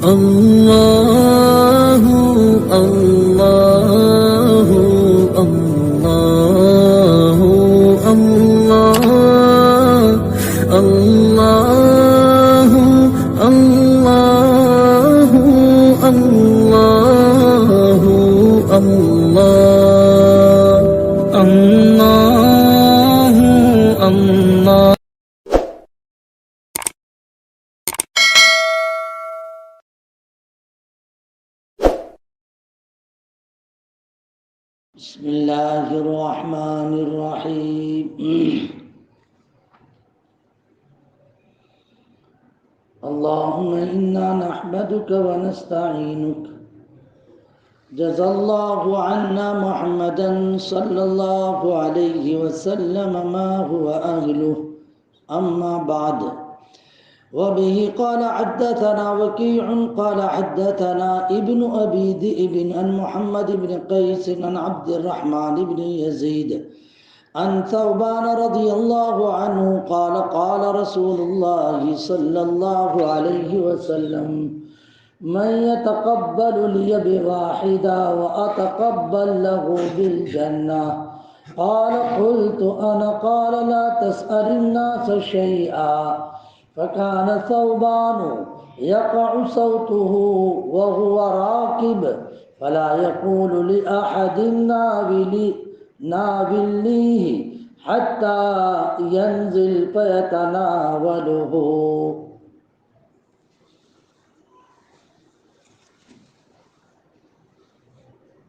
الله الله الله الله الله الله الله الله الله. بسم الله الرحمن الرحيم. اللهم إنا نحمدك ونستعينك. جزا الله عنا محمدا صلى الله عليه وسلم ما هو أهله. أما بعد، وبه قال حدثنا وكيع قال حدثنا ابن أبي ذئب عن محمد بن قيس عن عبد الرحمن بن يزيد عن ثوبان رضي الله عنه قال قال رسول الله صلى الله عليه وسلم: من يتقبل لي بواحدا وأتقبل له بالجنة. قال قلت أنا. قال لا تسأل الناس شيئا. فكان ثوبان يقع صوته وهو راكب فلا يقول لأحد ناوليه حتى ينزل فيتناوله.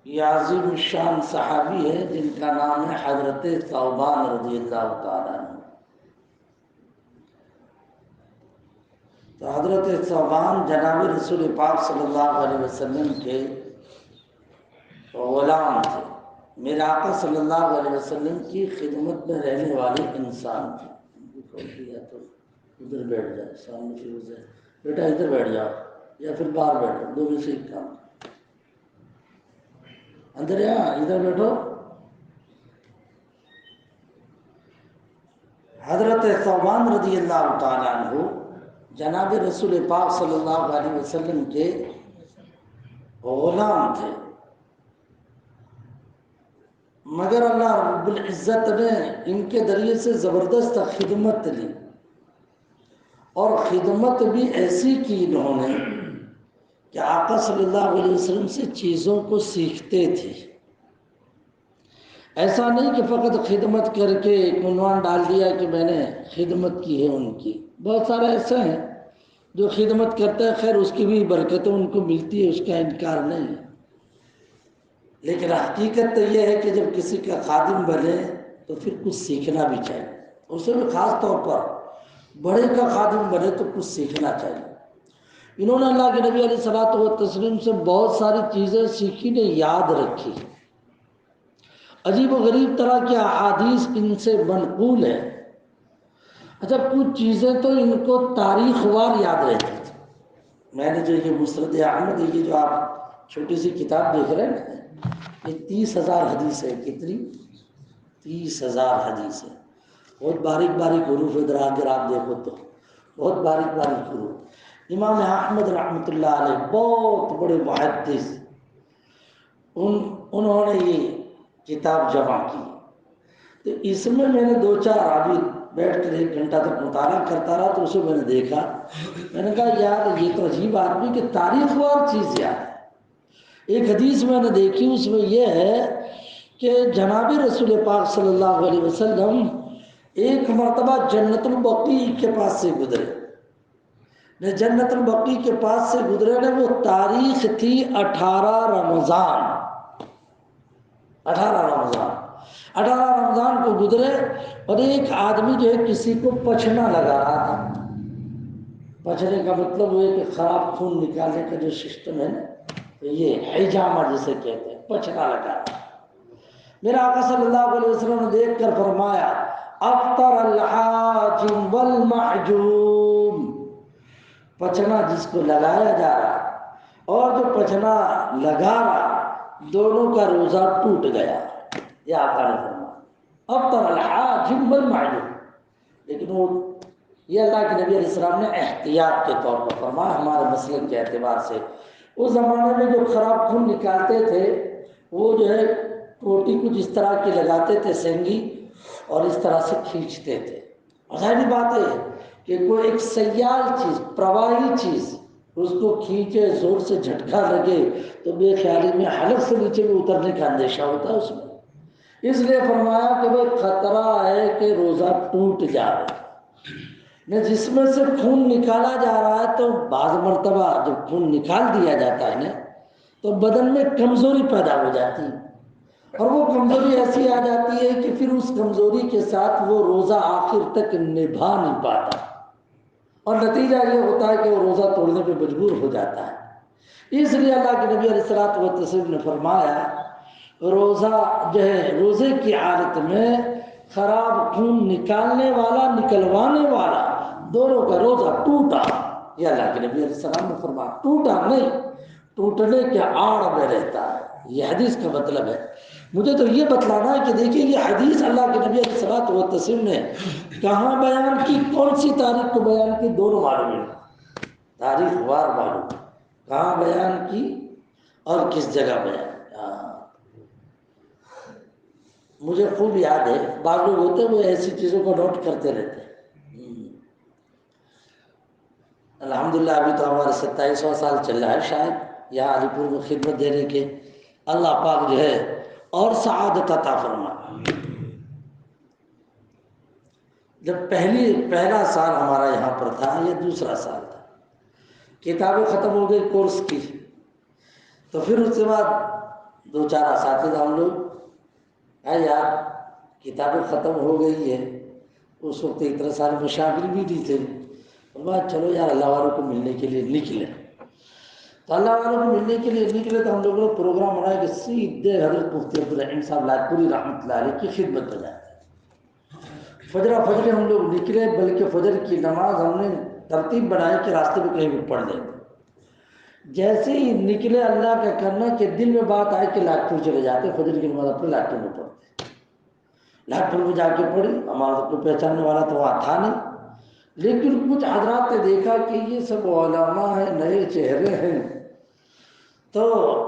یہ عظیم الشان صحابی ہے جن کا نام ہے حضرت ثوبان رضی اللہ تعالیٰ عنہ. تو حضرت ثوبان جناب رسول پاک صلی اللہ علیہ وسلم کے غلام تھے. میرے آقا صلی اللہ علیہ وسلم کی خدمت میں رہنے والے انسان تھے. تو ادھر بیٹھ جائے، سامنے فیروز ہے بیٹا، ادھر بیٹھ جاؤ یا پھر باہر بیٹھو، دو میں سے ایک کام. اندر یا ادھر بیٹھو. حضرت ثوبان رضی اللہ تعالیٰ عنہ جناب رسول پاک صلی اللہ علیہ وسلم کے غلام تھے، مگر اللہ رب العزت نے ان کے ذریعے سے زبردست خدمت لی، اور خدمت بھی ایسی کی انہوں نے کہ آقا صلی اللہ علیہ وسلم سے چیزوں کو سیکھتے تھے. ایسا نہیں کہ فقط خدمت کر کے ایک عنوان ڈال دیا کہ میں نے خدمت کی ہے ان کی. بہت سارے ایسے ہیں جو خدمت کرتے ہیں، خیر اس کی بھی برکتیں ان کو ملتی ہے، اس کا انکار نہیں ہے، لیکن حقیقت تو یہ ہے کہ جب کسی کا خادم بنے تو پھر کچھ سیکھنا بھی چاہیے. اسے بھی خاص طور پر بڑے کا خادم بنے تو کچھ سیکھنا چاہیے. انہوں نے اللہ کے نبی علیہ الصلوۃ والتسلیم سے بہت ساری چیزیں سیکھی نے یاد رکھی. عجیب و غریب طرح کی احادیث ان سے منقول ہے. اچھا، کچھ چیزیں تو ان کو تاریخ وار یاد رہتی تھی. میں نے جو یہ مسند احمد، یہ جو آپ چھوٹی سی کتاب دیکھ رہے ہیں، یہ 30,000 حدیث ہے. کتنی؟ 30,000 حدیث ہے. بہت باریک باریک حروف ادھر اگر آپ دیکھو تو بہت باریک باریک حروف. امام احمد رحمۃ اللہ علیہ بہت بڑے محدث، انہوں نے یہ کتاب جمع کی. تو اس میں نے دو چار ابھی بیٹھ کر 1 گھنٹہ تک مطالعہ کرتا رہا. تو اسے میں نے دیکھا، میں نے کہا یار یہ تو عجیب آدمی کہ تاریخ وار چیز یاد ہے. ایک حدیث میں نے دیکھی، اس میں یہ ہے کہ جناب رسول پاک صلی اللہ علیہ وسلم ایک مرتبہ جنت البقیع کے پاس سے گزرے. جنت البقیع کے پاس سے گزرے نے، وہ تاریخ تھی 18 رمضان. 18 رمضان کو گزرے، اور ایک آدمی جو ہے کسی کو پچھنا لگا رہا تھا. پچھنے کا مطلب وہ ہے کہ خراب خون نکالنے کا جو سسٹم ہے نا، یہ حجامہ جسے کہتے ہیں، پچھنا لگا رہا. میرا آقا صلی اللہ علیہ وسلم نے دیکھ کر فرمایا: افطر الحاجم والمحجوم. پچھنا جس کو لگایا جا رہا اور جو پچھنا لگا رہا، دونوں کا روزہ ٹوٹ گیا. یہ آقا نے فرمایا افطر الحاجم والمحجوم. لیکن وہ یہ اللہ کے نبی علیہ السلام نے احتیاط کے طور پر فرمایا ہمارے مسلک کے اعتبار سے۔ اس زمانے میں جو خراب خون نکالتے تھے وہ جو ہے ٹوٹی کچھ اس طرح کی لگاتے تھے سینگی، اور اس طرح سے کھینچتے تھے۔ ظاہری بات ہے کہ کوئی ایک سیال چیز، پرواہی چیز اس کو کھینچے، زور سے جھٹکا لگے تو بے خیالی میں حلق سے نیچے بھی اترنے کا اندیشہ ہوتا ہے اس میں۔ اس لیے فرمایا کہ بھائی خطرہ ہے کہ روزہ ٹوٹ جائے نہ، جس میں سے خون نکالا جا رہا ہے تو بعض مرتبہ جب خون نکال دیا جاتا ہے نا تو بدن میں کمزوری پیدا ہو جاتی ہے، اور وہ کمزوری ایسی آ جاتی ہے کہ پھر اس کمزوری کے ساتھ وہ روزہ آخر تک نبھا نہیں پاتا، اور نتیجہ یہ ہوتا ہے کہ وہ روزہ توڑنے پہ مجبور ہو جاتا ہے۔ اس لیے اللہ کے نبی علیہ الصلوۃ والتسلیم نے فرمایا روزہ جو ہے، روزے کی حالت میں خراب خون نکالنے والا نکلوانے والا دونوں کا روزہ ٹوٹا، یہ اللہ کے نبی علیہ السلام نے فرمایا، ٹوٹا نہیں، ٹوٹنے کے آڑ میں رہتا ہے، یہ حدیث کا مطلب ہے۔ مجھے تو یہ بتلانا ہے کہ دیکھیے یہ حدیث اللہ کے نبی علیہ الصلوۃ والتسلیم نے کہاں بیان کی، کون سی تاریخ کو بیان کی، دونوں معلوم ہے، تاریخ وار معلوم، کہاں بیان کی اور کس جگہ بیان کی۔ مجھے خوب یاد ہے، بعض لوگ ہوتے ہیں وہ ایسی چیزوں کو نوٹ کرتے رہتے ہیں۔ الحمدللہ ابھی تو ہمارے 27واں سال چل رہا ہے شاید یہاں علی پور میں خدمت دینے کے، اللہ پاک جو ہے اور سعادت عطا فرمائے۔ جب پہلا سال ہمارا یہاں پر تھا، یہ دوسرا سال تھا، کتابیں ختم ہو گئی کورس کی، تو پھر اس کے بعد 2-4 اساتذہ ہم لوگ یار کتابیں ختم ہو گئی ہے، اس وقت اتنے سارے مشاغل بھی نہیں تھے، بات چلو یار اللہ والوں کو ملنے کے لیے نکلے، تو اللہ والوں کو ملنے کے لیے نکلے تو ہم لوگوں نے پروگرام بنایا کہ سیدھے حضرت مفتی عبدالرحیم صاحب لائٹ پوری رحمۃ اللہ علیہ کی خدمت میں جاتے ہیں۔ فجر ہم لوگ نکلے، بلکہ فجر کی نماز ہم نے ترتیب بنائی کہ راستے میں کہیں بھی پڑھ لیں گے۔ جیسے ہی نکلے اللہ کا کرنا کہ دل میں بات آئے کہ لائٹ پور چلے جاتے، فجر کی نماز اپنے لائٹ پور میں پڑھتے، لائٹ پور میں جا کے پڑھی، ہمارا کو پہچاننے والا تو وہاں تھا نہیں، لیکن کچھ حضرات نے دیکھا کہ یہ سب علماء ہیں، نئے چہرے ہیں، تو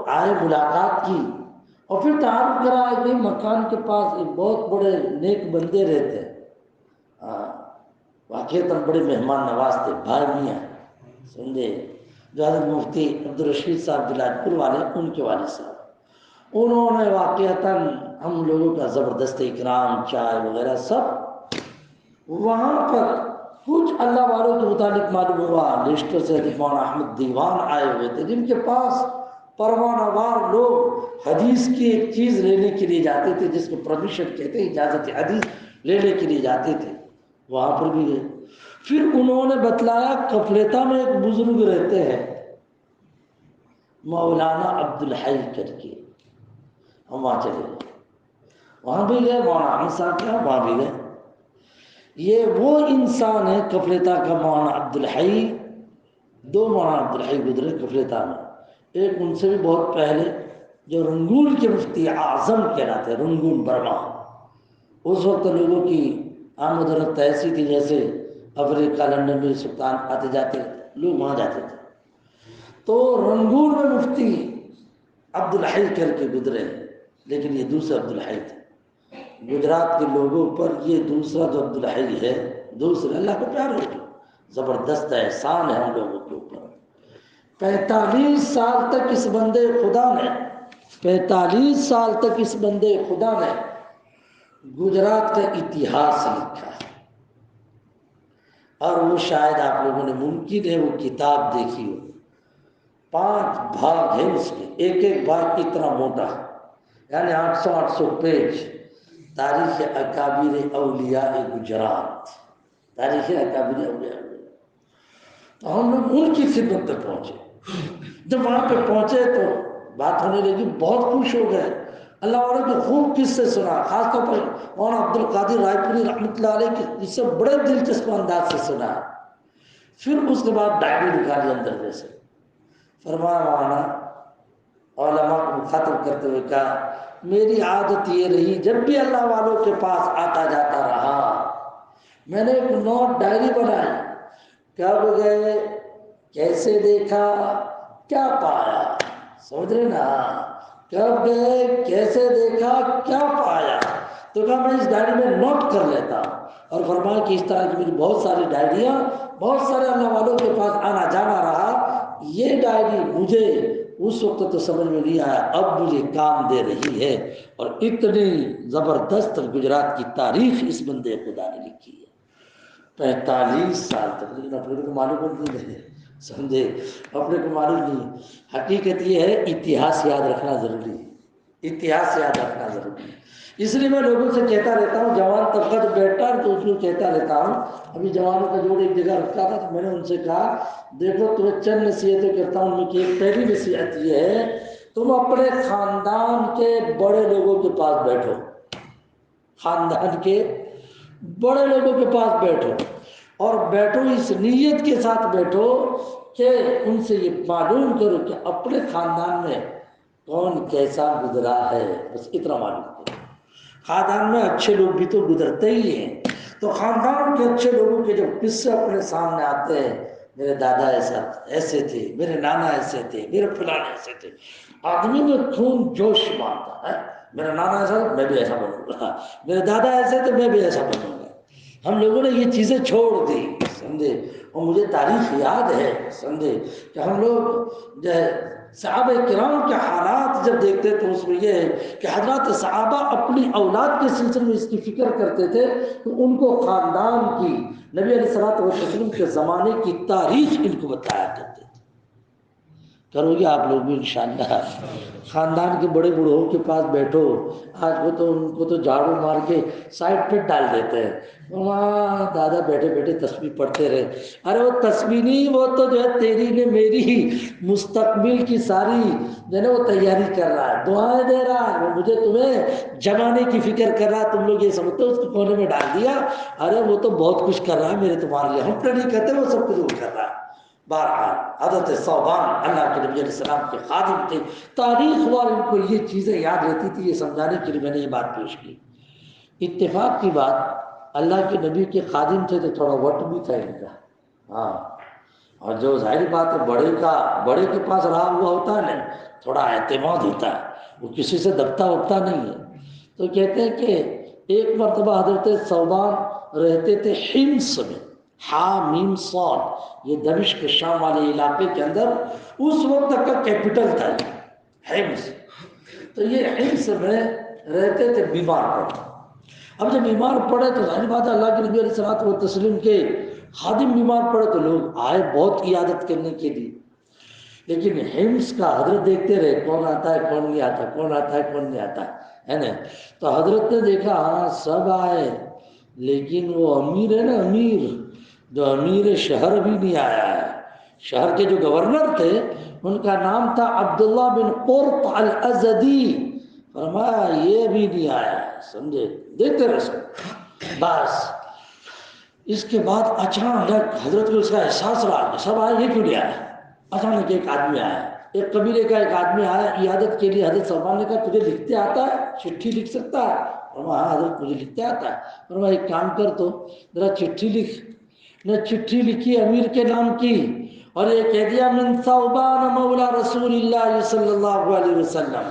آئے، ملاقات کی، اور پھر تعارف کرایا کہ مکان کے پاس ایک بہت بڑے نیک بندے رہتے ہیں، واقعتاً بڑے مہمان نواز تھے، بھائی میاں سمجھے، جو حضرت مفتی عبدالرشید صاحب بلاج پور والے، ان کے والد صاحب، انہوں نے واقعتاً ہم لوگوں کا زبردست اکرام، چائے وغیرہ سب۔ وہاں پر کچھ اللہ والوں کے متعلق معلوم ہوا، لسٹ سے مولانا احمد دیوان آئے ہوئے تھے، جن کے پاس پروانہ وار لوگ حدیث کی ایک چیز لینے کے لیے جاتے تھے، جس کو پرمیشن کہتے ہیں، اجازت حدیث لینے کے لیے جاتے تھے، وہاں پر بھی گئے۔ پھر انہوں نے بتلایا کفلیتا میں ایک بزرگ رہتے ہیں مولانا عبدالحی کر کے، ہم وہاں چلے گئے، وہاں بھی گئے، مولانا احمد صاحب کے وہاں بھی گئے۔ یہ وہ انسان ہے کفلیتا کا مولانا عبدالحی، 2 مولانا عبدالحی گزرے کفلیتا میں، ایک ان سے بھی بہت پہلے جو رنگون کے مفتی اعظم کہلاتے ہیں، رنگون برما۔ اس وقت لوگوں کی آمد و رفت ایسی تھی جیسے افریقہ، لندن میں سلطان آتے جاتے، لوگ وہاں جاتے تھے، تو رنگون میں مفتی عبدالحی کر کے گزرے، لیکن یہ دوسرے عبدالحی تھے۔ گجرات کے لوگوں پر یہ دوسرا جو عبدالحی ہے، دوسرے اللہ کو پیار ہوگی، زبردست احسان ہے ہم لوگوں کے اوپر۔ 45 سال تک اس بندے خدا نے 45 سال تک اس بندے خدا نے گجرات کا اتہاس لکھا ہے، اور وہ شاید آپ لوگوں نے ممکن ہے وہ کتاب دیکھی ہو، 5 بھاگ ہیں اس کے، ایک ایک بھاگ اتنا موٹا ہے، یعنی 800 پیج، تاریخ اکابر اولیاء گجرات، تاریخ اکابر اولیاء۔ تو ہم لوگ ان کی خدمت تک پہنچے، جب وہاں پہ پہنچے تو بات ہونے لگی، بہت خوش ہو گئے، اللہ والوں کے خوب قصے سنا، خاص طور پر مولانا عبدالقادر رائے پوری رحمۃ اللہ علیہ کے قصے بڑے دلچسپ انداز سے سنا۔ پھر اس کے بعد ڈائری نکالی اندر جیسے، فرمایا مولانا علماء کو مخاطب کرتے ہوئے کہا میری عادت یہ رہی جب بھی اللہ والوں کے پاس آتا جاتا رہا، میں نے ایک نوٹ ڈائری بنائی، کب گئے، کیسے دیکھا، کیا پایا، سمجھ رہے نا، کب گئے، کیسے دیکھا، کیا پایا، تو کہا میں اس ڈائری میں نوٹ کر لیتا ہوں۔ اور فرمایا کہ اس طرح کی میری بہت ساری ڈائریاں، بہت سارے اللہ والوں کے پاس آنا جانا رہا، یہ ڈائری مجھے اس وقت تو سمجھ میں نہیں آیا، اب مجھے کام دے رہی ہے، اور اتنی زبردست گجرات کی تاریخ اس بندے خدا نے لکھی ہے 45 سال تک، لیکن اپنے کو معلوم نہیں ہے، سمجھے، اپنے کو معلوم نہیں۔ حقیقت یہ ہے اتہاس یاد رکھنا ضروری ہے، اتہاس یاد رکھنا ضروری ہے۔ اس لیے میں لوگوں سے کہتا رہتا ہوں، جوان طبقہ جو بیٹھتا ہے تو اس کو کہتا رہتا ہوں، ابھی جوانوں کا جوڑ ایک جگہ رکھا تھا تو میں نے ان سے کہا دیکھو تمہیں چند نصیحتیں کرتا ہوں، ان میں کہ پہلی نصیحت یہ ہے تم اپنے خاندان کے بڑے لوگوں کے پاس بیٹھو، خاندان کے بڑے لوگوں کے پاس بیٹھو، اور بیٹھو اس نیت کے ساتھ بیٹھو کہ ان سے یہ معلوم کرو کہ اپنے خاندان میں کون کیسا گزرا ہے، بس اتنا معلوم کرو۔ خاندان میں اچھے لوگ بھی تو گزرتے ہی ہیں، تو خاندان کے اچھے لوگوں کے جب قصے اپنے سامنے آتے ہیں، میرے دادا ایسے تھے، میرے نانا ایسے تھے، میرے فلاں ایسے تھے، آدمی میں خون جوش مارتا ہے، میرا نانا ایسا میں بھی ایسا بنوں گا، میرے دادا ایسے تو میں بھی ایسا بنوں گا۔ ہم لوگوں نے یہ چیزیں چھوڑ دی، سمجھے، اور مجھے تاریخ یاد ہے، سمجھے، کہ ہم لوگ جو ہے صحابہ کرام کے حالات جب دیکھتے تو اس میں یہ ہے کہ حضرات صحابہ اپنی اولاد کے سلسلے میں اس کی فکر کرتے تھے کہ ان کو خاندان کی، نبی علیہ الصلوۃ والسلام کے زمانے کی تاریخ ان کو بتایا کرتے تھے۔ کرو گے آپ لوگ بھی انشاءاللہ، خاندان کے بڑے بوڑھوں کے پاس بیٹھو، آج وہ تو ان کو تو جھاڑو مار کے سائڈ پہ ڈال دیتے ہیں، وہاں دادا بیٹھے بیٹھے تسبیح پڑھتے رہے، ارے وہ تسبیح نہیں، وہ تو جو ہے تیری نے میری مستقبل کی ساری جو ہے نا وہ تیاری کر رہا ہے، دعائیں دے رہا ہے، وہ مجھے تمہیں جمانے کی فکر کر رہا ہے، تم لوگ یہ سمجھتے ہو اس کو کونے میں ڈال دیا، ارے وہ تو بہت کچھ کر رہا ہے میرے تمہارے لیے، ہم تو نہیں کہتے، وہ سب کچھ وہ کر رہا ہے۔ بہرحال حضرت ثوبان اللہ کے نبی علیہ السلام کے خادم تھے، تاریخ وار ان کو یہ چیزیں یاد رہتی تھی، یہ سمجھانے کے لیے میں نے یہ بات پیش کی۔ اتفاق کی بات، اللہ کے نبی کے خادم تھے تو تھوڑا وقت بھی تھا ان کا، ہاں، اور جو ظاہر بات ہے بڑے کے پاس رہا ہوا ہوتا ہے نا، تھوڑا اعتماد ہوتا ہے، وہ کسی سے دبتا وبتا نہیں ہے۔ تو کہتے ہیں کہ ایک مرتبہ حضرت ثوبان رہتے تھے حمص میں، حامیم صاد، یہ دمشق شام والے علاقے کے اندر اس وقت تک کا کیپٹل تھا حمص، تو یہ حمص میں رہتے تھے، بیمار پڑے۔ اب جب بیمار پڑے تو ظاہر بات ہے اللہ کے نبی علیہ الصلوۃ والتسلیم کے خادم بیمار پڑے تو لوگ آئے بہت عیادت کرنے کے لیے، لیکن حمص کا حضرت دیکھتے رہے کون آتا ہے کون نہیں آتا، کون آتا ہے کون نہیں آتا ہے نا، تو حضرت نے دیکھا ہاں سب آئے، لیکن وہ امیر ہے نا، امیر جو امیر شہر بھی نہیں آیا ہے، شہر کے جو گورنر تھے ان کا نام تھا عبداللہ بن قرط الازدی، فرمایا یہ بھی نہیں آیا، سمجھے، دیکھتے رہے سب، بس اس کے بعد اچانک حضرت کو اس کا احساس رہا کہ سب آئے یہ کیوں نہیں آیا، اچانک ایک آدمی آیا، ایک قبیلے کا ایک آدمی آیا عیادت کے لیے، حضرت ثوبان نے کہا تجھے لکھتے آتا ہے، چٹھی لکھ سکتا ہے، فرمایا ہاں حضرت مجھے لکھتے آتا ہے، فرمایا ایک کام کر تو ذرا چٹھی لکھ، نے چٹھی لکھی امیر کے نام کی اور یہ کہہ دیا من ثوبان مولا رسول اللہ صلی اللہ علیہ وسلم،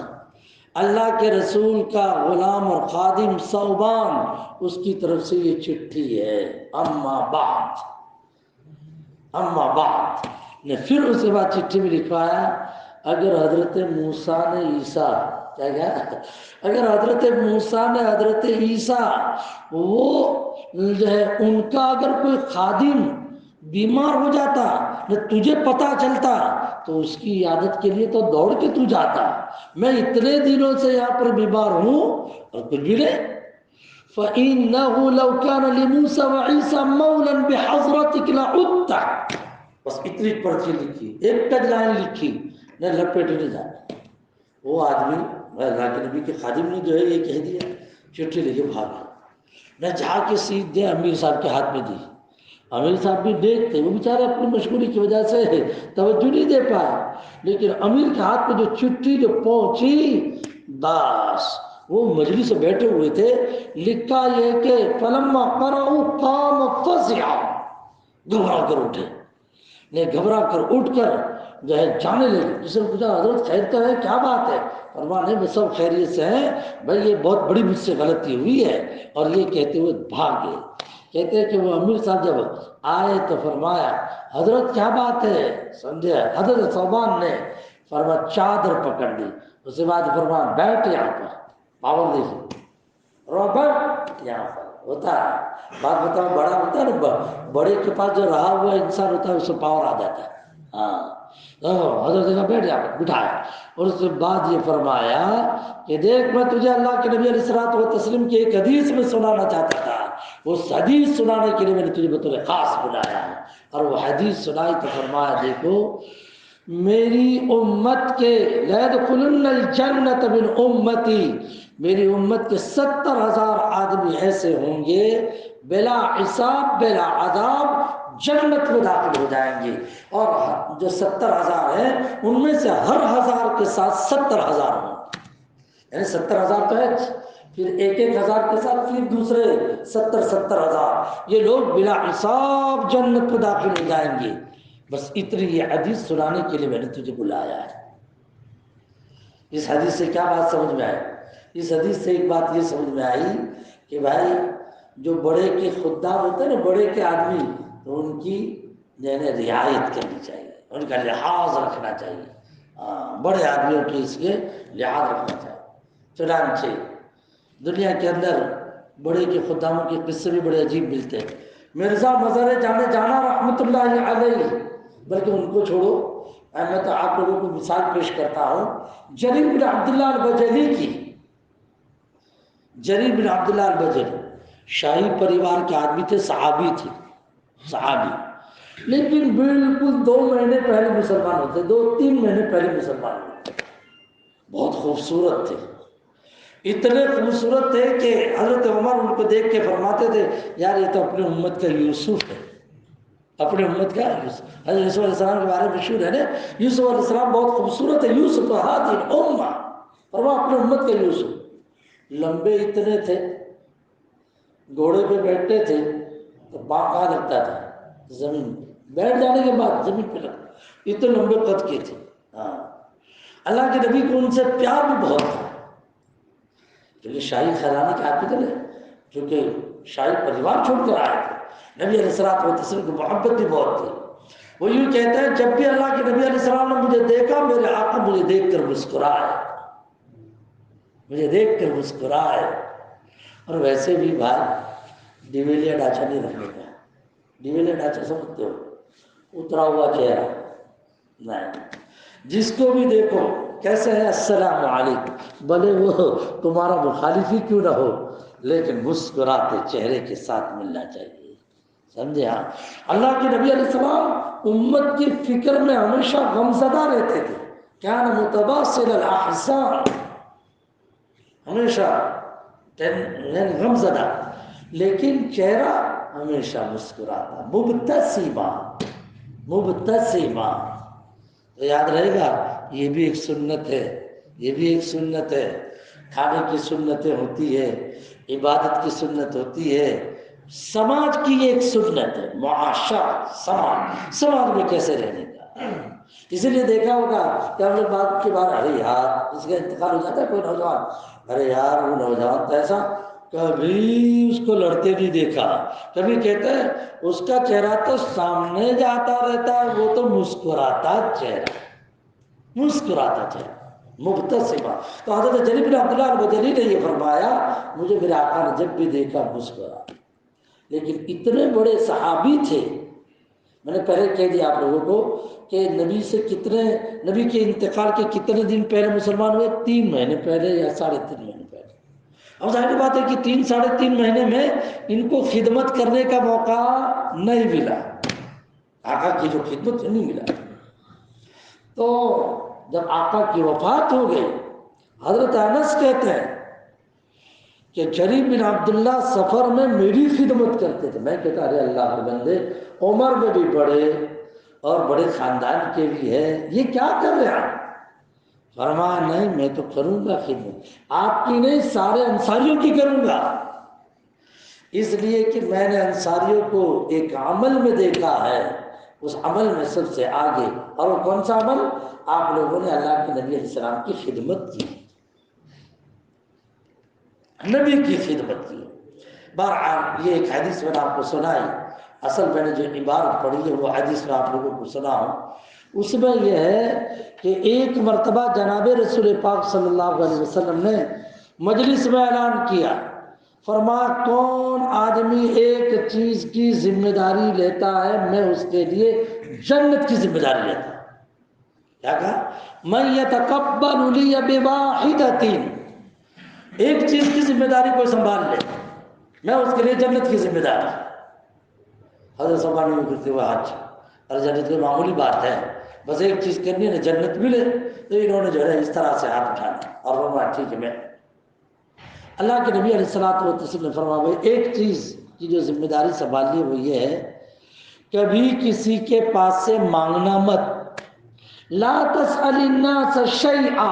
اللہ کے رسول کا غلام اور خادم ثوبان، اس کی طرف سے یہ چٹھی ہے، اما بعد نے پھر اس کے بعد چٹھی میں لکھوایا اگر حضرت موسیٰ نے عیسیٰ اگر حضرت موسیٰ نے حضرت عیسیٰ وہ جو ہے ان کا اگر کوئی خادم بیمار ہو جاتا نہ تجھے پتا چلتا تو اس کی عیادت کے لیے تو دوڑ کے تو جاتا، میں اتنے دنوں سے یہاں پر بیمار ہوں اور کچھ بھی نہیں، فَإِنَّهُ لَوْ كَانَ لِمُوسَى وَعِيسَى مَوْلًا بِحَضْرَتِكَ لَعُدْتَ، بس اتنی پرچی لکھی، ایک ٹک لائن لکھی، نہ لپیٹ نہیں جانا، وہ آدمی اللہ کے نبی کے خادم نے جو ہے یہ کہہ دیا، چٹھی لے کے بھاگا، میں جا کے سیدھے امیر صاحب کے ہاتھ میں دی، امیر صاحب بھی دیکھتے، وہ بیچارے اپنی مشغولی کی وجہ سے توجہ نہیں دے پائے، لیکن امیر کے ہاتھ میں جو چٹھی جو پہنچی بس وہ مجلس سے بیٹھے ہوئے تھے، لکھا یہ کہ فلما قرأوا قام فزعا، گھبرا کر اٹھے، گھبرا کر اٹھ کر جو ہے جانے لگے۔ کسی نے پوچھا حضرت خیر تو ہے، کیا بات ہے؟ فرمایا نہیں، سب خیریت سے ہیں بھائی، یہ بہت بڑی مجھ سے غلطی ہوئی ہے، اور یہ کہتے ہوئے بھاگ گئے۔ کہتے ہیں کہ وہ امیر صاحب جب آئے تو فرمایا حضرت کیا بات ہے؟ سمجھے حضرت ثوبان نے فرمایا چادر پکڑ لی، اس کے بعد فرمایا بیٹھ یہاں پر، پاور دیکھیے رابرٹ یہاں پر ہوتا ہے، بات بتاؤ بڑا ہوتا ہے نا، بڑے کے پاس جو رہا ہوا انسان ہوتا ہے اس سے پاور آ جاتا ہے۔ حضرت نے بیٹھ جا بٹھایا، اور اس کے بعد یہ فرمایا کہ دیکھ میں تجھے اللہ کے نبی علیہ الصلوۃ والتسلیم کی ایک حدیث میں سنانا چاہتا تھا، اس حدیث سنانے کے لیے میں نے تجھے بطور خاص بلایا ہے۔ اور وہ حدیث سنائی تو فرمایا دیکھو میری امت کے لَيَدْخُلُنَّ الْجَنَّةَ مِنْ أُمَّتِي، میری امت کے 70,000 آدمی ایسے ہوں گے بلا حساب بلا عذاب جنت میں داخل ہو جائیں گے، اور جو 70,000 ہیں ان میں سے ہر 1000 کے ساتھ 70,000 ہوں، یعنی 70,000 تو ہے، پھر ایک 1,000 کے ساتھ پھر دوسرے 70,000 یہ لوگ بلا حساب جنت میں داخل ہو جائیں گے۔ بس اتنی یہ حدیث سنانے کے لیے میں نے تجھے بلایا ہے۔ اس حدیث سے کیا بات سمجھ میں آئی؟ اس حدیث سے ایک بات یہ سمجھ میں آئی کہ بھائی جو بڑے کے خدام ہوتے ہیں نا، بڑے کے آدمی، تو ان کی جو ہے نا رعایت کرنی چاہیے، ان کا لحاظ رکھنا چاہیے، بڑے آدمیوں کی اس کے لحاظ رکھنا چاہیے۔ چنانچہ دنیا کے اندر بڑے کے خداموں کے قصے بھی بڑے عجیب ملتے ہیں۔ مرزا مظہر جانا رحمۃ اللہ علیہ، بلکہ ان کو چھوڑو، میں تو آپ لوگوں کو مثال پیش کرتا ہوں جریر بن عبداللہ البجلی کی۔ جریر بن عبداللہ البجلی شاہی پریوار کے آدمی تھے، صحابی تھے، صحابی، لیکن بالکل 2 مہینے پہلے مسلمان ہوتے، 2-3 مہینے پہلے مسلمان ہوتے، بہت خوبصورت تھے، اتنے خوبصورت تھے کہ حضرت عمر ان کو دیکھ کے فرماتے تھے یار یہ تو اپنے امت کا یوسف ہے، اپنے امت کا یوسف۔ حضرت یوسف علیہ السلام کے بارے میں مشہور ہے نا، یوسف علیہ السلام بہت خوبصورت ہے، یوسف ہادی الامہ، اور وہ اپنے امت کا یوسف۔ لمبے اتنے تھے، گھوڑے پہ بیٹھتے تھے تو پاؤں کہاں لگتا تھا؟ زمین، بیٹھ جانے کے بعد زمین پہ لگتا، اتنے لمبے قد کے تھے۔ اللہ کے نبی کو ان سے پیار بھی بہت تھا، کیونکہ شاہی خزانے کے آدمی تھے، کیونکہ شاہی پریوار چھوڑ کر آئے تھے، نبی علیہ الصلوۃ والتسلیم کی محبت بھی بہت تھی۔ وہ یوں کہتے ہیں جب بھی اللہ کے نبی علیہ السلام نے مجھے دیکھا، میرے آقا مجھے دیکھ کر مسکرائے، مجھے دیکھ کر مسکرائے۔ اور ویسے بھی بھائی ڈیویلیا ڈھانچہ نہیں رکھنے کا، ڈیویلیا ڈھانچہ سمجھتے ہو؟ اترا ہوا چہرہ نہیں، جس کو بھی دیکھو کیسے ہے السلام علیکم، بھلے وہ تمہارا مخالف ہی کیوں نہ ہو، لیکن مسکراتے چہرے کے ساتھ ملنا چاہیے، سمجھے؟ ہاں، اللہ کے نبی علیہ السلام امت کی فکر میں ہمیشہ غمزدہ رہتے تھے، کان متباسل الاحزان، ہمیشہ غمزدہ، لیکن چہرہ ہمیشہ مسکراتا، مبتسمہ، مبتسمہ۔ تو یاد رہے گا یہ بھی ایک سنت ہے، یہ بھی ایک سنت ہے، کھانے کی سنتیں ہوتی ہے، عبادت کی سنت ہوتی ہے، سماج کی ایک سنت ہے، معاشرہ، سماج میں کیسے رہنے کا۔ اسی لیے دیکھا ہوگا کہ ہم لوگ بات کے بعد ارے یار اس کا انتقال ہو جاتا ہے کوئی نوجوان، ارے یار وہ نوجوان ایسا، کبھی اس کو لڑتے نہیں دیکھا، کبھی کہتے ہیں اس کا چہرہ تو سامنے جاتا رہتا ہے، وہ تو مسکراتا چہرہ، مسکراتا چہرہ، مبتسمہ۔ تو حضرت جریر بن عبداللہ البجلی نے یہ فرمایا مجھے میرے آقا نے جب بھی دیکھا مسکرا۔ لیکن اتنے بڑے صحابی تھے، میں نے پہلے کہہ دیا آپ لوگوں کو کہ نبی سے کتنے، نبی کے انتقال کے کتنے دن پہلے مسلمان ہوئے؟ 3 مہینے پہلے یا 3.5 مہینے پہلے۔ اب ظاہر بات ہے کہ 3-3.5 مہینے میں ان کو خدمت کرنے کا موقع نہیں ملا، آقا کی جو خدمت نہیں ملا۔ تو جب آقا کی وفات ہو گئی، حضرت انس کہتے ہیں کہ جریر بن عبداللہ سفر میں میری خدمت کرتے تھے، میں کہتا ارے اللہ کے بندے، عمر میں بھی بڑے اور بڑے خاندان کے بھی ہے، یہ کیا کر رہے ہیں؟ فرمایا نہیں میں تو کروں گا خدمت، آپ کی نہیں سارے انصاریوں کی کروں گا، اس لیے کہ میں نے انصاریوں کو ایک عمل میں دیکھا ہے، اس عمل میں سب سے آگے، اور وہ کون سا عمل؟ آپ لوگوں نے اللہ کے نبی علیہ السلام کی خدمت کی، نبی کی خدمت کی۔ بہرحال یہ ایک حدیث میں نے آپ کو سنائی، اصل میں نے جو عبارت پڑھی ہے وہ حدیث میں آپ لوگوں کو سناؤں، اس میں یہ ہے کہ ایک مرتبہ جناب رسول پاک صلی اللہ علیہ وسلم نے مجلس میں اعلان کیا، فرمایا کون آدمی ایک چیز کی ذمہ داری لیتا ہے میں اس کے لیے جنت کی ذمہ داری لیتا ہوں۔ کیا کہا؟ من یتقبل لی بواحدۃ، ایک چیز کی ذمہ داری کوئی سنبھال لے میں اس کے لیے جنت کی ذمہ داری۔ حضرت صاحب نے کرتے ہوئے آج اور جنت کی معمولی بات ہے، بس ایک چیز کرنی ہے جنت ملے، تو انہوں نے جو ہے اس طرح سے ہاتھ اٹھانا اور فرمایا ٹھیک ہے میں۔ اللہ کے نبی علیہ الصلوۃ والتسلیم نے فرمایا بھائی ایک چیز کی جو ذمہ داری سنبھالی وہ یہ ہے کبھی کسی کے پاس سے مانگنا مت، لا تسأل الناس شیئا،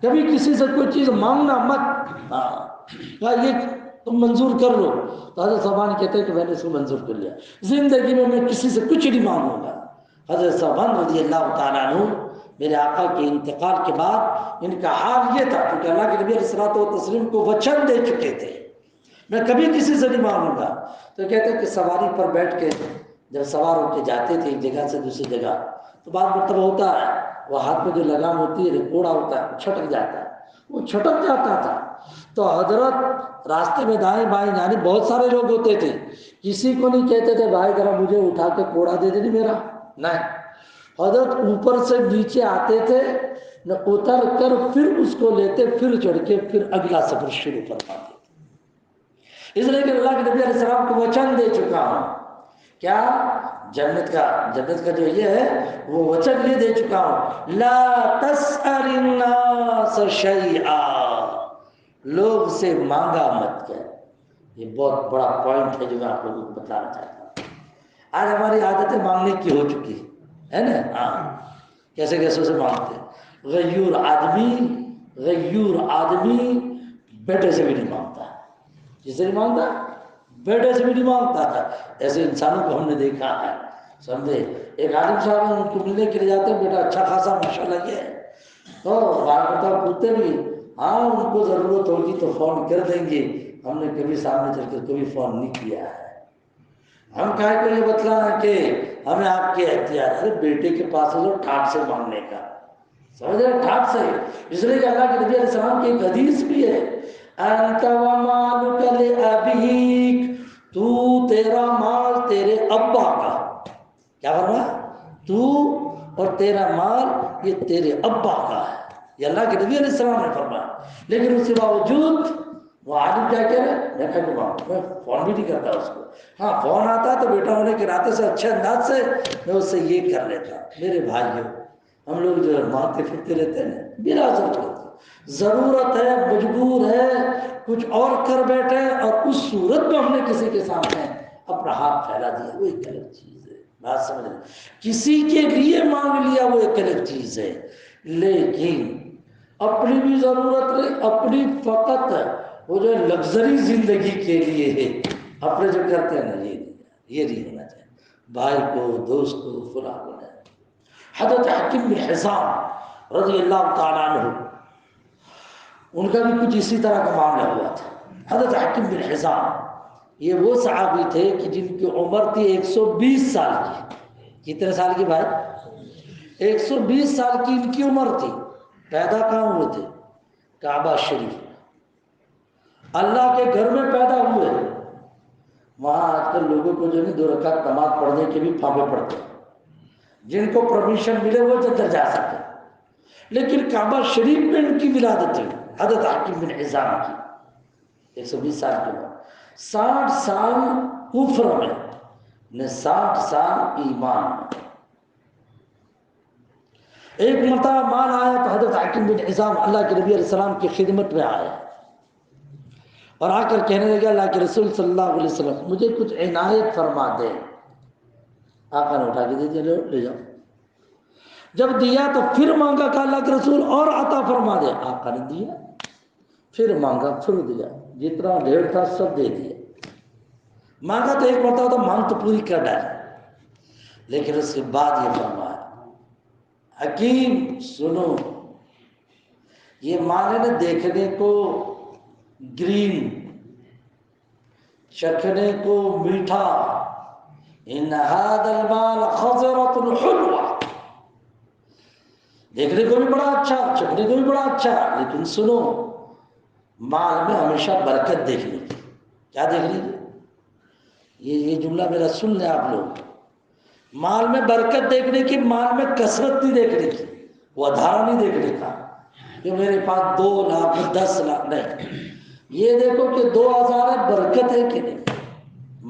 کبھی کسی سے کوئی چیز مانگنا مت، یہ تم منظور کر لو، تو حضرت صاحبان کہتے ہیں کہ میں نے اس کو منظور کر لیا، زندگی میں کسی سے کچھ نہیں مانگوں گا۔ حضرت صاحبان رضی اللہ تعالیٰ عنہ میرے آقا کے انتقال کے بعد ان کا حال یہ تھا، کیونکہ اللہ کے نبی علیہ الصلوۃ والتسلیم کو وچن دے چکے تھے میں کبھی کسی سے نہیں مانگوں گا، تو کہتے ہیں کہ سواری پر بیٹھ کے جب سوار ہو کے جاتے تھے ایک جگہ سے دوسری جگہ، تو بعض مرتبہ ہوتا ہے وہ ہاتھ میں جو لگام ہوتی ہے کوڑا ہوتا ہے چھٹک جاتا ہے، وہ چھٹک جاتا تھا، تو حضرت راستے میں دائیں بائیں جانے بہت سارے لوگ ہوتے تھے، کسی کو نہیں کہتے تھے بھائی ذرا مجھے اٹھا کے کوڑا دے دے میرا، نہیں، حضرت اوپر سے نیچے آتے تھے نہ اتر کر پھر اس کو لیتے پھر چڑھ کے پھر اگلا سفر شروع کرواتے تھے، اس لیے کہ اللہ کے نبی علیہ السلام کو وچن دے چکا ہوں، کیا؟ جنت کا جو یہ ہے وہ وچن یہ دے چکا ہوں، لا تسأل الناس شیئا، لوگ سے مانگا مت کر۔ یہ بہت بڑا پوائنٹ ہے جو میں آپ لوگوں کو بتانا چاہتا ہوں۔ آج ہماری عادتیں مانگنے کی ہو چکی ہے نا، ہاں کیسے کیسے سے مانگتے ہیں، غیور آدمی بیٹے سے بھی نہیں مانگتا، جس سے نہیں مانگتا بیٹے سے بھی نہیں مانگتا تھا، ایسے انسانوں کو ہم نے دیکھا ہے، سمجھے؟ ایک عالم صاحب ان کو ملنے کے لیے جاتے ہیں، بیٹا اچھا خاصا ماشاءاللہ یہ ہے، تو بار بار پوچھتے بھی ہاں ان کو ضرورت ہوگی تو فون کر دیں گے، ہم نے کبھی سامنے چل کر کبھی فون نہیں کیا ہے، ہم کہے کو یہ بتلانا کہ ہمیں آپ کے احتیاط ہے بیٹے کے پاس ہے جو ٹھاٹ سے مانگنے کا، سمجھ رہے ٹھاٹ سے، اس لیے کہ اللہ کے نبی علیہ السلام کی ایک حدیث بھی ہے، انت ومالک لابیک، تو تیرا مال تیرے ابا کا، کیا فرمایا؟ تو اور تیرا مال یہ تیرے ابا کا ہے، یہ اللہ کے نبی علیہ السلام نے فرمایا، لیکن اس کے باوجود وہ عالم کیا کہہ رہے ہیں، میں فون بھی نہیں کرتا اس کو، ہاں فون آتا تو بیٹا ہونے کے ناطے سے اچھے انداز سے میں اس سے یہ کر لیتا۔ میرے بھائیوں ہم لوگ جو مانگتے پھرتے رہتے ہیں بلا ضرورت ہے، مجبور ہے، کچھ اور کر بیٹھے اور اس صورت میں ہم نے کسی کے سامنے اپنا ہاتھ پھیلا دیا، وہ ایک الگ چیز ہے، بات سمجھ لیں، کسی کے لیے مانگ لیا وہ ایک الگ چیز ہے، لیکن اپنی بھی ضرورت نہیں، اپنی فقط وہ جو لگژری زندگی کے لیے ہے، اپنے جو کرتے ہیں نا یہ نہیں ہونا چاہیے، بھائی کو دوست کو فلاں کو نہیں۔ حضرت حکیم بن حزام رضی اللہ تعالیٰ عنہ ان کا بھی کچھ اسی طرح کا معاملہ ہوا تھا۔ حضرت حکیم بن حزام یہ وہ صحابی تھے کہ جن کی عمر تھی 120 سال کی، کتنے سال کی بھائی؟ 120 سال کی ان کی عمر تھی، پیدا کہاں ہوئے تھے؟ کعبہ شریف، اللہ کے گھر میں پیدا ہوئے، وہاں آج کل لوگوں کو جو ہے 2 رکعت نماز پڑھنے کے بھی پھاپے پڑتے ہیں، جن کو پرمیشن ملے وہ جدھر جا سکتے، لیکن کعبہ شریف میں ان کی ولادت ہوئی حضرت حکیم بن حزام کی، 120 سال کی عمر، 60 سال کفر میں نے 60 سال ایمان میں۔ ایک مرتبہ مان آیا تو حضرت حکیم بن حزام اللہ کے نبی علیہ السلام کی خدمت میں آئے اور آ کر کہنے لگے اللہ کے رسول صلی اللہ علیہ وسلم مجھے کچھ عنایت فرما دے، آقا نے اٹھا کے دے دیا، لے جاؤ۔ جب دیا تو پھر مانگا کہ اللہ کے رسول اور عطا فرما دے، آقا نے دیا، پھر مانگا پھر دیا، جتنا ڈھیر تھا سب دے دیا۔ مانگا تو ایک مرتبہ تو مانگ تو پوری کر ڈالی، لیکن اس کے بعد یہ فرمایا حکیم سنو، یہ مال ہے نا دیکھنے کو گرین، چکھنے کو میٹھا، ان هذا المال خضرة حلوة، دیکھنے کو بھی بڑا اچھا، چکھنے کو بھی بڑا اچھا، لیکن سنو مال میں ہمیشہ برکت دیکھنے کی۔ کیا دیکھنے کی؟ یہ جملہ میرا سن لیں آپ لوگ، مال میں برکت دیکھنے کی، مال میں کثرت نہیں دیکھنے کی، وہ ادھارا نہیں دیکھنے کا کہ میرے پاس 2 لاکھ 10 لاکھ، نہیں، یہ دیکھو کہ 2000 ہے، برکت ہے کہ نہیں،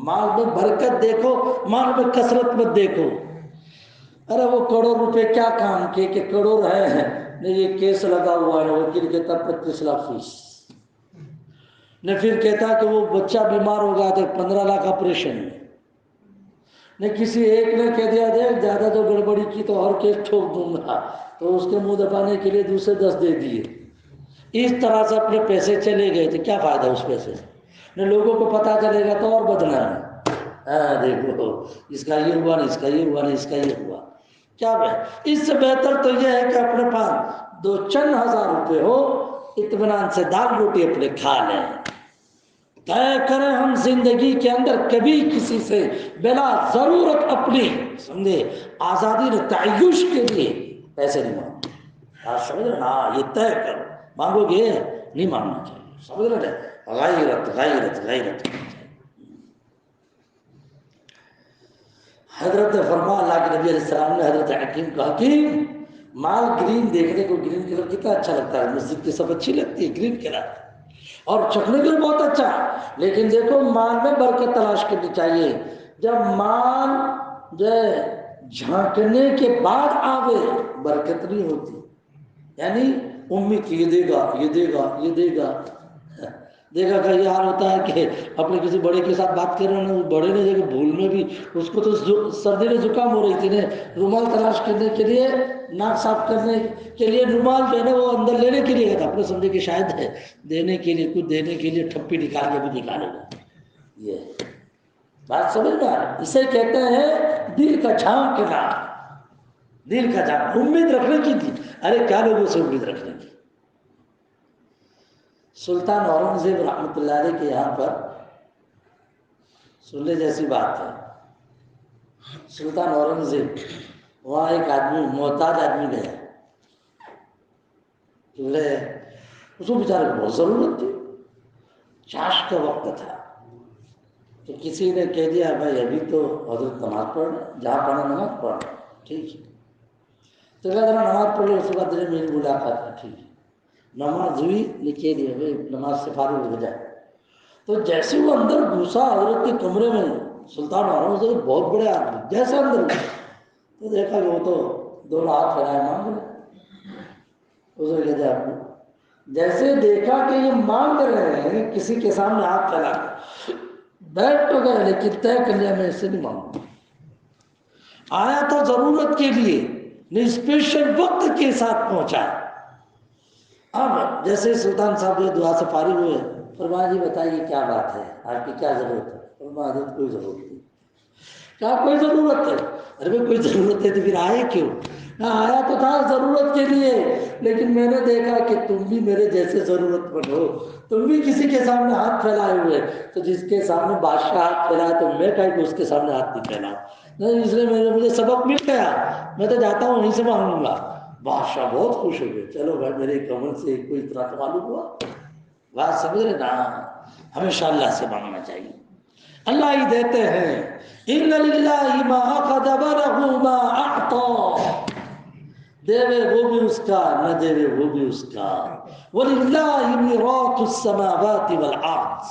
مال میں برکت دیکھو، مال میں کثرت مت دیکھو۔ ارے وہ کروڑ روپے کیا کام کے کہ کروڑ ہے نہیں، یہ کیس لگا ہوا ہے، وکیل کہتا 25 لاکھ فیس، نے پھر کہتا کہ وہ بچہ بیمار ہو گیا تو 15 لاکھ آپریشن میں، نے کسی ایک نے کہہ دیا دیکھ زیادہ جو گڑبڑی کی تو اور کیس ٹھوک دوں گا، تو اس کے منہ دبانے کے لیے دوسرے 10 دے دیے۔ اس طرح سے اپنے پیسے چلے گئے تو کیا فائدہ اس پیسے سے، نے لوگوں کو پتہ چلے گا تو اور بدنام ہے، ہاں دیکھو اس کا یہ ہوا نہیں، اس کا یہ ہوا نہیں، اس کا یہ ہوا، کیا بہتر؟ اس سے بہتر تو یہ ہے کہ اپنے پاس 2 چند ہزار روپے ہو، اطمینان سے دال روٹی اپنے کھا لیں، طے کریں ہم زندگی کے اندر کبھی کسی سے بلا ضرورت اپنی سمجھے آزادی نے تعیش کے لیے پیسے نہیں مانگے۔ آپ سمجھ رہے نا، یہ طے کرو، مانگو گے نہیں مانگنا چاہیے، سمجھ رہے، غیرت غیرت غیرت۔ حضرت فرما اللہ کے نبی علیہ السلام نے حضرت حکیم کو، حکیم مال گرین دیکھنے کو گرین کلر کتنا اچھا لگتا ہے، مسجد کی سب اچھی لگتی ہے گرین کلر، اور چکھنے کے لیے بہت اچھا، لیکن دیکھو مال میں برکت تلاش کرنی چاہیے۔ جب مال جو جھانکنے کے بعد آوے برکت نہیں ہوتی، یعنی امید کی یہ دے گا یہ دے گا یہ دے گا، دیکھا کہ یہ حال ہوتا ہے کہ اپنے کسی بڑے کے ساتھ بات کر رہے ہیں، اس بڑے نے دیکھا بھول میں بھی، اس کو تو سردی میں زکام ہو رہی تھی نے، رومال تلاش کرنے کے لیے، ناک صاف کرنے کے لیے رومال جو ہے نا وہ اندر لینے کے لیے گیا تھا، اپنے سمجھے کہ شاید ہے دینے کے لیے، کچھ دینے کے لیے ٹھپی نکال کے بھی نکالے گا۔ یہ بات سمجھ میں آ رہی ہے؟ اسے کہتے ہیں دل کا جھانکنا، دل کا جھانک، امید رکھنے کی تھی، ارے کیا لوگوں سے امید رکھنے کی۔ سلطان اورنگزیب رحمۃ اللہ علیہ کے یہاں پر سننے جیسی بات ہے، سلطان اورنگزیب وہاں ایک آدمی محتاج آدمی گیا، اس کو بیچارے کو بہت ضرورت تھی، چاش کا وقت تھا، تو کسی نے کہہ دیا بھائی ابھی تو حضرت نماز پڑھ رہے، جہاں پڑھنا نماز پڑھ رہے، ٹھیک ہے، تو کہا ذرا نماز پڑھ لو، اس کے بعد میری ملاقات ہے، ٹھیک ہے، نماز ہوئی، لکھے دیا بھائی نماز سے فارغ ہو جائے، تو جیسے وہ اندر گھسا حضرت کے کمرے میں، سلطان اورنگزیب بہت بڑے آدمی جیسے اندر گھسا تو دیکھا کہ وہ تو دونوں ہاتھ پھیلائے مانگ رہے، اس نے کہا آپ کو جیسے دیکھا کہ یہ مانگ رہے ہیں کسی کے سامنے ہاتھ پھیلا کے، بیٹھ تو گئے لیکن طے کر لیا میں اسے نہیں مانگوں، آیا تھا ضرورت کے لیے، نہیں اسپیشل وقت کے ساتھ پہنچا۔ اب جیسے سلطان صاحب جو دعا سے فارغ ہوئے، فرمایا جی بتائیے کیا بات ہے، آپ کی کیا ضرورت ہے؟ فرمایا حضرت کوئی ضرورت نہیں۔ کیا کوئی ضرورت ہے؟ ارے بھائی کوئی ضرورت ہے تو پھر آئے کیوں؟ نہ آیا تو تھا ضرورت کے لیے، لیکن میں نے دیکھا کہ تم بھی میرے جیسے ضرورت مند ہو، تم بھی کسی کے سامنے ہاتھ پھیلائے ہوئے، تو جس کے سامنے بادشاہ ہاتھ پھیلایا تو میں کہیں کہ اس کے سامنے ہاتھ نہیں پھیلاؤں، نہیں اس لیے مجھے سبق مل گیا، میں تو جاتا ہوں وہیں سے مانگوں گا۔ بادشاہ بہت خوش ہو گئے، چلو بھائی میرے کمر سے کوئی طرح تو معلوم ہوا، بات سمجھ رہے نا، ہمیشہ اللہ سے مانگنا چاہیے، اللہ ہی دیتے ہیں، ان للہ ما اخذ وله ما اعطى، دیوے وہ بھی اس کا، نہ دیوے وہ بھی اس کا، وللہ میراث السماوات والارض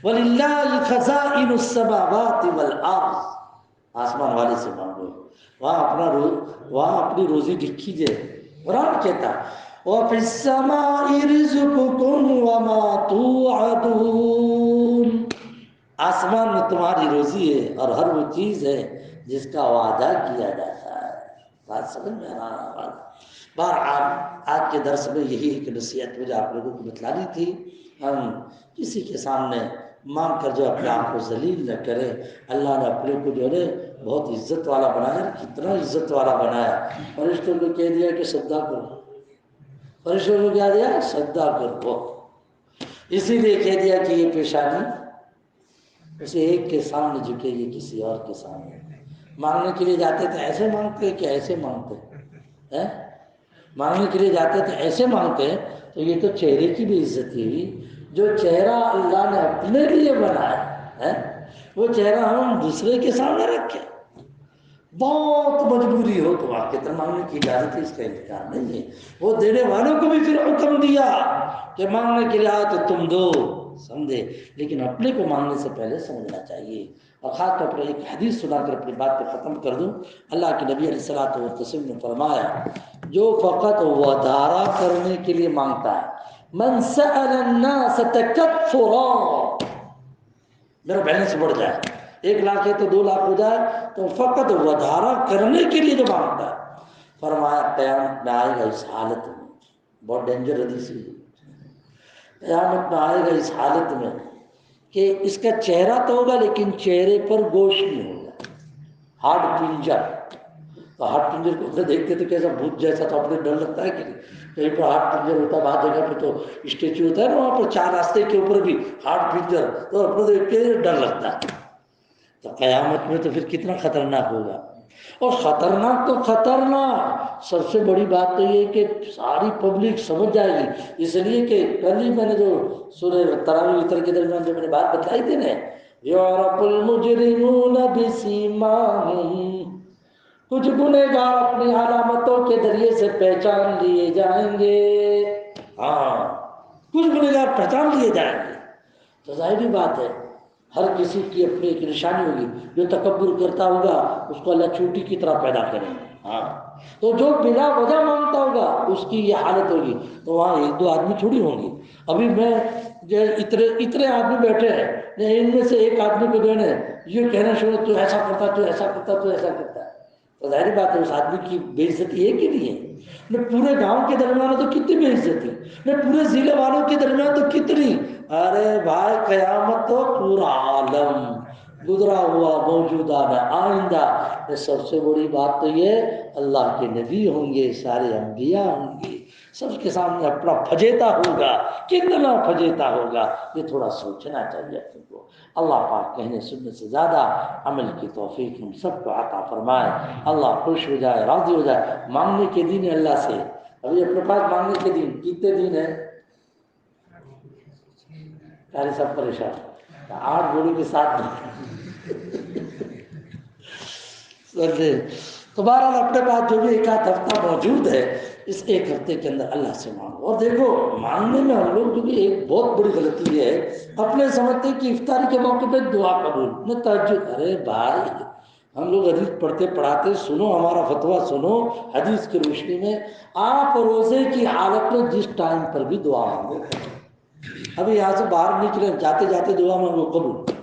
وللہ خزائن السماوات والارض، آسمان والے سے مانگو، وہاں اپنی روزی لکھی جائے۔ قرآن کہتا وَفِي السَّمَاءِ رِزْقُكُمْ وَمَا تُوعَدُونَ، آسمان میں تمہاری روزی ہے اور ہر وہ چیز ہے جس کا وعدہ کیا جاتا ہے۔ بات سمجھ میں آ رہا؟ بہرحال آج کے درس میں یہی ایک نصیحت مجھے آپ لوگوں کو بتلانی تھی. ہم کسی کے سامنے مانگ کر جو اپنے آپ کو ذلیل نہ کرے. اللہ نے اپنے کو جو ہے بہت عزت والا بنایا. کتنا عزت والا بنایا. فرشتوں کو کہہ دیا کہ سجدہ کرو. فرشتوں کو کیا دیا؟ سجدہ کرو. اسی لیے کہہ دیا کہ یہ پیشانی اسے ایک کے سامنے جھکے گی, کسی اور کے سامنے. مانگنے کے لیے جاتے تھے ایسے مانگتے کہ ایسے مانگتے ہیں؟ مانگنے کے لیے جاتے تھے ایسے مانگتے ہیں. تو یہ تو چہرے کی بھی عزت ہوئی. جو چہرہ اللہ نے اپنے لیے بنایا ہے وہ چہرہ ہم دوسرے کے سامنے رکھیں. بہت مجبوری ہو تو آپ کتنا مانگنے کی اجازت ہے, اس کا انتظار نہیں ہے. وہ دینے والوں کو بھی پھر حکم دیا کہ مانگنے کے لیے آؤ تو تم دو, سمجھے. لیکن اپنے کو مانگنے سے پہلے سمجھنا چاہیے. اور خاص طور پر ایک حدیث سنا کر اپنی بات کو ختم کر دوں. اللہ کے نبی علیہ الصلوۃ والتسلیم نے فرمایا جو فقط ودارا کرنے کے لیے مانگتا ہے, من سأل الناس تکفرا, میرا بیلنس بڑھ جائے, 1 لاکھ ہے تو 2 لاکھ ہو جائے, تو فقط ودارا کرنے کے لیے جو مانگتا ہے, فرمایا قیامت میں آئے گا اس حالت میں. بہت ڈینجر حدیث ہے. قیامت میں آئے گا اس حالت میں کہ اس کا چہرہ تو ہوگا لیکن چہرے پر گوشت نہیں ہوگا, ہارڈ پنجر. تو ہارڈ پنجر کو دیکھتے تو کیسا بھوت جیسا, تو اپنے ڈر لگتا ہے کہ کہیں پر ہارڈ پنجر ہوتا ہے, بعض جگہ پہ تو اسٹیچو ہوتا ہے نا, وہاں پر 4 راستے کے اوپر بھی ہارڈ پنجر, تو اپنے دیکھ کے ڈر لگتا ہے. تو قیامت میں تو پھر کتنا خطرناک ہوگا. اور خطرناک تو خطرناک, سب سے بڑی بات تو یہ کہ ساری پبلک سمجھ جائے گی. اس لیے کہ کل ہی میں نے جو سورہ تراویح وتر کے درمیان جو میں نے بات بتلائی تھی نا, یعرف المجرمون بسیماہم, کچھ گنہگار اپنی علامتوں کے ذریعے سے پہچان لیے جائیں گے. ہاں, کچھ گنہگار پہچان لیے جائیں گے. تو ظاہری بات ہے ہر کسی کی اپنی ایک نشانی ہوگی. جو تکبر کرتا ہوگا اس کو اللہ چوٹی کی طرح پیدا کریں گے. ہاں, تو جو بلا وجہ مانگتا ہوگا اس کی یہ حالت ہوگی. تو وہاں 1-2 آدمی تھوڑی ہوں گی. ابھی میں جو اتنے آدمی بیٹھے ہیں, ان میں سے ایک آدمی کو جو ہے یہ کہنا شروع, تو ایسا کرتا, تو ایسا کرتا, تو ایسا کرتا. تو ظاہری بات ہے اس آدمی کی بے عزتی ہے کہ نہیں ہے؟ نہ پورے گاؤں کے درمیان تو کتنی بے عزتی, نہ پورے ضلع والوں کے درمیان تو کتنی. ارے بھائی قیامت تو پورا عالم, گزرا ہوا موجودہ میں آئندہ. سب سے بڑی بات تو یہ اللہ کے نبی ہوں گے, سارے انبیاء ہوں گے, سب کے سامنے اپنا فجیتا ہوگا. کتنا فجیتا ہوگا یہ تھوڑا سوچنا چاہیے اپنے کو. اللہ پاک کہنے سننے سے زیادہ عمل کی توفیق ہم سب کو عطا فرمائے. اللہ خوش ہو جائے, راضی ہو جائے. مانگنے کے دن ہے اللہ سے. ابھی اپنے پاس مانگنے کے دن کتنے دن ہیں؟ پہلے سب پریشان, 8 گھوڑوں کے ساتھ تو بہرحال اپنے پاس جو بھی 1 آدھ ہفتہ موجود ہے, اس 1 ہفتے کے اندر اللہ سے مانگو. اور دیکھو مانگنے میں ہم لوگ جو بھی ایک بہت بڑی غلطی ہے, اپنے سمجھتے کہ افطاری کے موقع پہ دعا قبول نہ تہجد. ارے بھائی ہم لوگ حدیث پڑھتے پڑھاتے, سنو ہمارا فتویٰ سنو حدیث کی روشنی میں. آپ روزے کی حالت میں جس ٹائم پر بھی دعا مانگو. ابھی یہاں سے باہر نکلے, جاتے جاتے دعا مانگو قبول,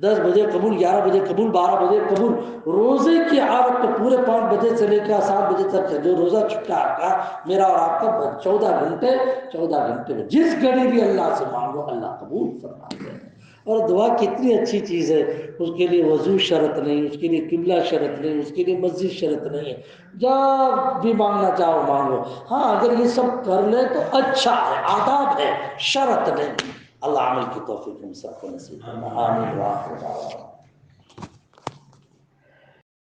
10 بجے قبول, 11 بجے قبول, 12 بجے قبول. روزے کی حالت میں پورے 5 بجے سے لے کر 7 بجے تک جو روزہ چھٹا آپ کا, میرا اور آپ کا 14 گھنٹے میں جس گھڑی بھی اللہ سے مانگو اللہ قبول فرماتے ہیں. اور دعا کتنی اچھی چیز ہے, اس کے لیے وضو شرط نہیں, اس کے لیے قبلہ شرط نہیں, اس کے لیے مسجد شرط نہیں ہے. جب بھی مانگنا چاہو مانگو. ہاں اگر یہ سب کر لے تو اچھا ہے, آداب ہے, شرط نہیں. اللہ عمل کی توفیق ہم سب کو نصیب فرمائے. آمین.